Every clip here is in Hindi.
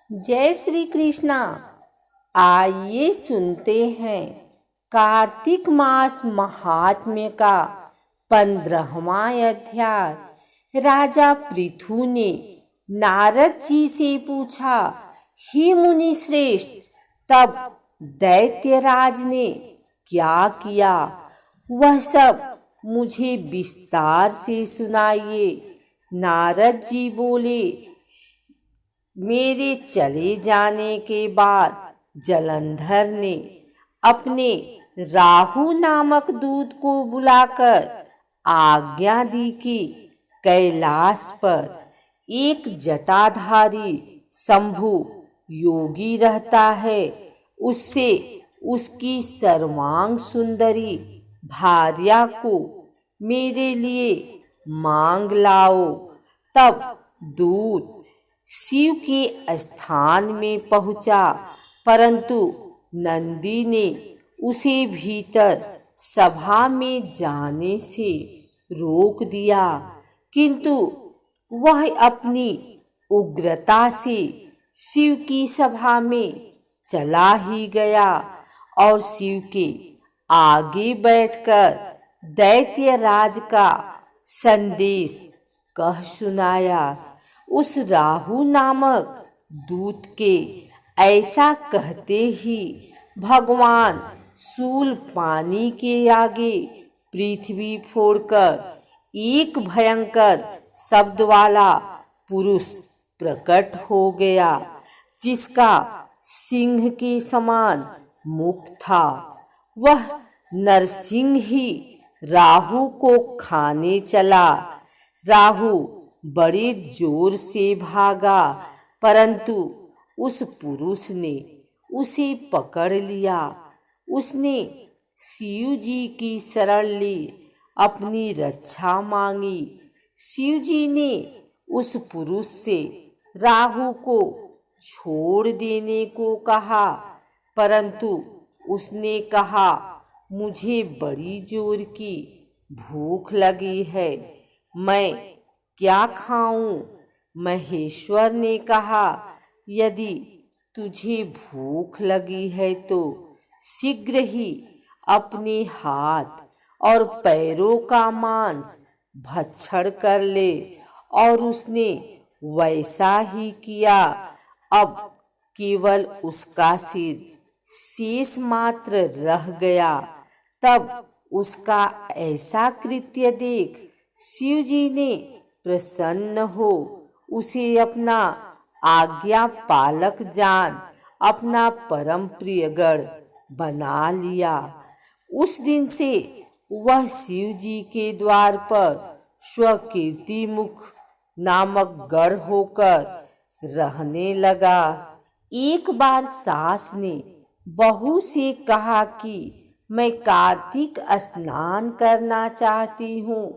जय श्री कृष्णा। आइए सुनते हैं कार्तिक मास महात्म्य का 15वां अध्याय। राजा पृथु ने नारद जी से पूछा, हे मुनि श्रेष्ठ, तब दैत्यराज ने क्या किया, वह सब मुझे विस्तार से सुनाइए। नारद जी बोले, मेरे चले जाने के बाद जलंधर ने अपने राहु नामक दूत को बुलाकर आज्ञा दी कि कैलाश पर एक जटाधारी शंभु योगी रहता है, उससे उसकी सर्वांग सुंदरी भार्या को मेरे लिए मांग लाओ। तब दूत शिव के स्थान में पहुंचा, परंतु नंदी ने उसे भीतर सभा में जाने से रोक दिया, किंतु वह अपनी उग्रता से शिव की सभा में चला ही गया और शिव के आगे बैठकर दैत्यराज का संदेश कह सुनाया। उस राहु नामक दूत के ऐसा कहते ही भगवान शूल पानी के आगे पृथ्वी फोड़कर एक भयंकर शब्द वाला पुरुष प्रकट हो गया, जिसका सिंह के समान मुख था। वह नरसिंह ही राहु को खाने चला। राहु बड़े जोर से भागा, परंतु उस पुरुष ने उसे पकड़ लिया। उसने शिव जी की शरण ली, अपनी रक्षा मांगी। शिव जी ने उस पुरुष से राहु को छोड़ देने को कहा, परंतु उसने कहा, मुझे बड़ी जोर की भूख लगी है, मैं क्या खाऊं? महेश्वर ने कहा, यदि तुझे भूख लगी है तो शीघ्र ही अपने हाथ और पैरों का मांस भक्षण कर ले। और उसने वैसा ही किया। अब केवल उसका सिर शेष मात्र रह गया। तब उसका ऐसा कृत्य देख शिव जी ने प्रसन्न हो उसे अपना आज्ञा पालक जान अपना परम प्रिय गण बना लिया। उस दिन से वह शिव जी के द्वार पर स्वकीर्ति मुख नामक गढ़ होकर रहने लगा। एक बार सास ने बहू से कहा कि मैं कार्तिक स्नान करना चाहती हूँ।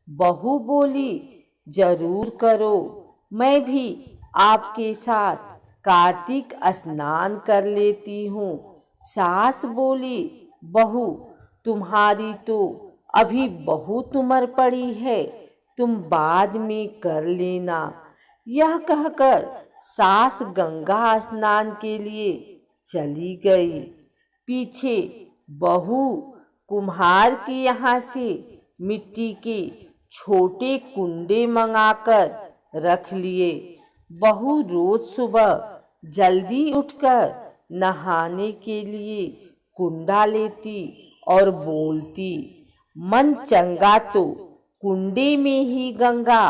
बहू बोली, जरूर करो, मैं भी आपके साथ कार्तिक स्नान कर लेती हूँ। सास बोली, बहू तुम्हारी तो अभी बहुत उम्र पड़ी है, तुम बाद में कर लेना। यह कहकर सास गंगा स्नान के लिए चली गई। पीछे बहू कुम्हार के यहाँ से मिट्टी के छोटे कुंडे मंगाकर रख लिए। बहू रोज सुबह जल्दी उठकर नहाने के लिए कुंडा लेती और बोलती, मन चंगा तो कुंडे में ही गंगा,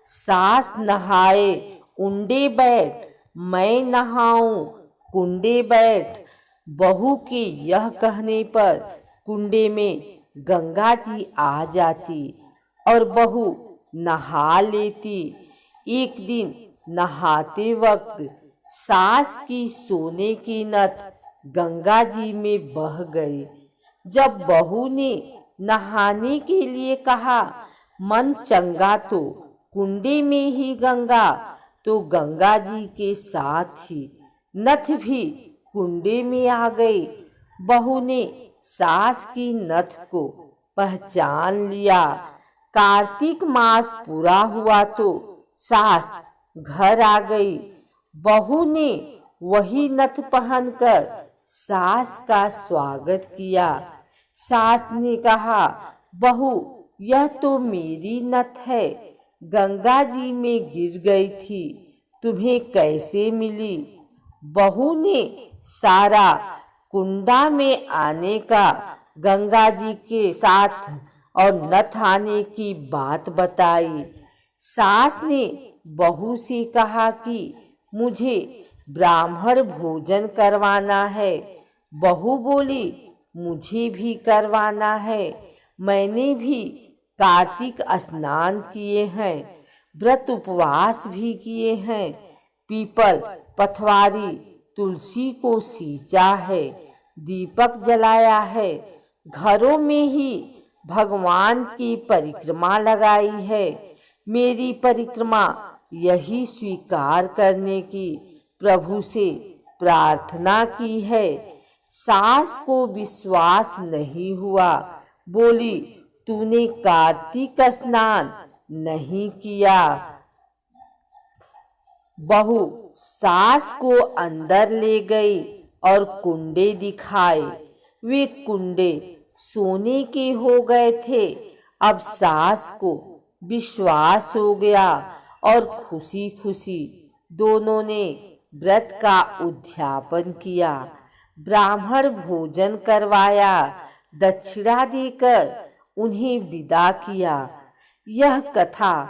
सास नहाए उंडे बैठ, मैं नहाऊं कुंडे बैठ। बहू के यह कहने पर कुंडे में गंगा जी आ जाती और बहू नहा लेती। एक दिन नहाते वक्त सास की सोने की नथ गंगा जी में बह गई। जब बहू ने नहाने के लिए कहा, मन चंगा तो कुंडे में ही गंगा, तो गंगा जी के साथ ही नथ भी कुंडे में आ गई। बहू ने सास की नथ को पहचान लिया। कार्तिक मास पूरा हुआ तो सास घर आ गई। बहू ने वही नथ पहनकर सास का स्वागत किया। सास ने कहा, बहू यह तो मेरी नथ है, गंगा जी में गिर गई थी, तुम्हें कैसे मिली? बहू ने सारा कुंडा में आने का, गंगा जी के साथ और नथ आने की बात बताई। सास ने बहू से कहा कि मुझे ब्राह्मण भोजन करवाना है। बहू बोली, मुझे भी करवाना है, मैंने भी कार्तिक स्नान किए हैं, व्रत उपवास भी किए हैं, पीपल पथवारी तुलसी को सींचा है, दीपक जलाया है, घरों में ही भगवान की परिक्रमा लगाई है। मेरी परिक्रमा यही स्वीकार करने की प्रभु से प्रार्थना की है। सास को विश्वास नहीं हुआ, बोली, तूने कार्तिक स्नान नहीं किया। बहू सास को अंदर ले गई और कुंडे दिखाए। वे कुंडे सोने के हो गए थे। अब सास को विश्वास हो गया और खुशी खुशी दोनों ने व्रत का उद्यापन किया, ब्राह्मण भोजन करवाया, दक्षिणा देकर उन्हें विदा किया। यह कथा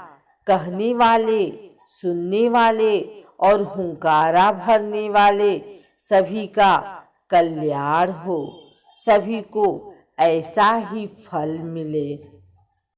कहने वाले, सुनने वाले और हुंकारा भरने वाले सभी का कल्याण हो, सभी को ऐसा ही फल मिले।